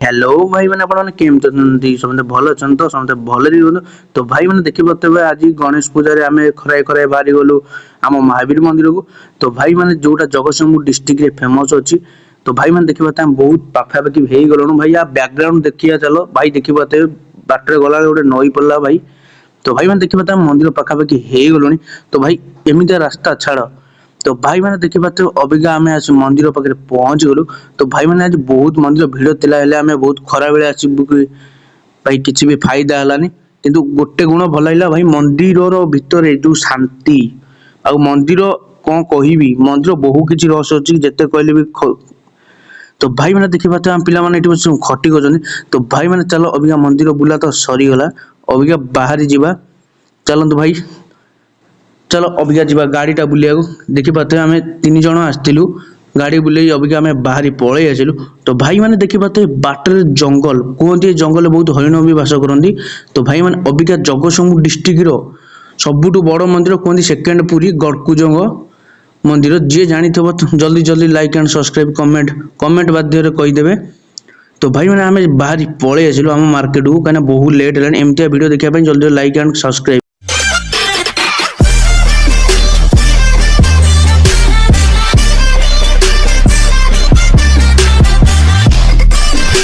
Hello भाई मैंने ଆପଣ କେମିତି ଅଛନ୍ତି ସମସ୍ତେ ଭଲ ଅଛନ୍ତି ତ ସମସ୍ତେ ଭଲରେ ରୁହନ୍ତୁ। ତ ଭାଇ ମାନେ ଦେଖିପାରୁଥିବେ ଆଜି ଗଣେଶ ପୂଜାରେ ଆମେ ଖରାଏ ଖରାଏ ବାହାରି ଗଲୁ ଆମ ମହାବୀର ମନ୍ଦିରକୁ। ତ ଭାଇ ମାନେ ଯୋଉଟା ଜଗତସିଂହପୁର ଡିଷ୍ଟ୍ରିକ୍ଟରେ ଫେମସ ଅଛି। ତ ଭାଇ ମାନେ ଦେଖିପାରୁଥିବେ ଆମେ ବହୁତ ପାଖାପାଖି ହେଇଗଲୁଣୁ ଭାଇ ୟା ବ୍ୟାକଗ୍ରାଉଣ୍ଡ ଦେଖିବା ଚାଲ ଭାଇ ଦେଖିପାରୁଥିବେ ବାଟରେ ଗଲାବେଳେ ଗୋଟେ ନଈ ପଡିଲା ଭାଇ। ତ ଭାଇ ମାନେ ଦେଖିପାରୁଥିବେ ଆମେ ମନ୍ଦିର ପାଖାପାଖି ହେଇଗଲୁଣି। ତ ଭାଇ ଏମିତିଆ ରାସ୍ତା ଛାଡ। ତ ଭାଇ ମାନେ ଦେଖିପାରୁଥିବେ ଅବିକା ଆମେ ଆସି ମନ୍ଦିର ପାଖରେ ପହଞ୍ଚି ଗଲୁ। ତ ଭାଇ ମାନେ ଆଜି ବହୁତ ମନ୍ଦିର ଭିଡ ଥିଲା ହେଲେ ଆମେ ବହୁତ ଖରାବେଳେ ଆସିବୁ କି ଭାଇ କିଛି ବି ଫାଇଦା ହେଲାନି। କିନ୍ତୁ ଗୋଟେ ଗୁଣ ଭଲ ଲାଗିଲା ଭାଇ ମନ୍ଦିରର ଭିତରେ ଯୋଉ ଶାନ୍ତି ଆଉ ମନ୍ଦିର କଣ କହିବି ମନ୍ଦିର ବହୁ କିଛି ରହସ୍ୟ ଅଛି ଯେତେ କହିଲେ ବି ତ ଭାଇ ମାନେ ଦେଖିପାରୁଥିବେ ଆମ ପିଲାମାନେ ଏଠି ବସି ଖଟି କରୁଛନ୍ତି। ତ ଭାଇ ମାନେ ଚାଲ ଅବିକା ମନ୍ଦିର ବୁଲା ତ ସରିଗଲା ଅବିକା ବାହାରି ଯିବା ଚାଲନ୍ତୁ ଭାଇ। ଚାଲ ଅବିକା ଯିବା ଗାଡି ଟା ବୁଲିବାକୁ ଦେଖିପାରୁଥିବେ ଆମେ 3 ଜଣ ଆସିଥିଲୁ। ଗାଡି ବୁଲେଇ ଅବିକା ଆମେ ବାହାରି ପଳେଇ ଆସିଲୁ। ତ ଭାଇ ମାନେ ଦେଖିପାରୁଥିବେ ବାଟରେ ଜଙ୍ଗଲ କୁହନ୍ତି ଏ ଜଙ୍ଗଲରେ ବହୁତ ହରିଣ ବି ବାସ କରନ୍ତି। ତ ଭାଇ ମାନେ ଅବିକା ଜଗତସିଂହପୁର ଡିଷ୍ଟ୍ରିକ୍ଟର ସବୁଠୁ ବଡ ମନ୍ଦିର କୁହନ୍ତି ସେକେଣ୍ଡ ପୁରୀ ଗଡ଼କୁଜଙ୍ଗ ମନ୍ଦିର। ଯିଏ ଜାଣିଥିବ ଜଲ୍ଦି ଜଲ୍ଦି ଲାଇକ୍ ଆଣ୍ଡ ସବସ୍କ୍ରାଇବ କମେଣ୍ଟ ମାଧ୍ୟମରେ କହିଦେବେ। ତ ଭାଇ ମାନେ ଆମେ ବାହାରି ପଳେଇ ଆସିଲୁ ଆମ ମାର୍କେଟକୁ କାହିଁକିନା ବହୁତ ଲେଟ୍ ହେଲାଣି। ଏମିତିଆ ଭିଡିଓ ଦେଖିବା ପାଇଁ ଜଲ୍ଦି ଲାଇକ୍ ଆଣ୍ଡ ସବସ୍କ୍ରାଇବ।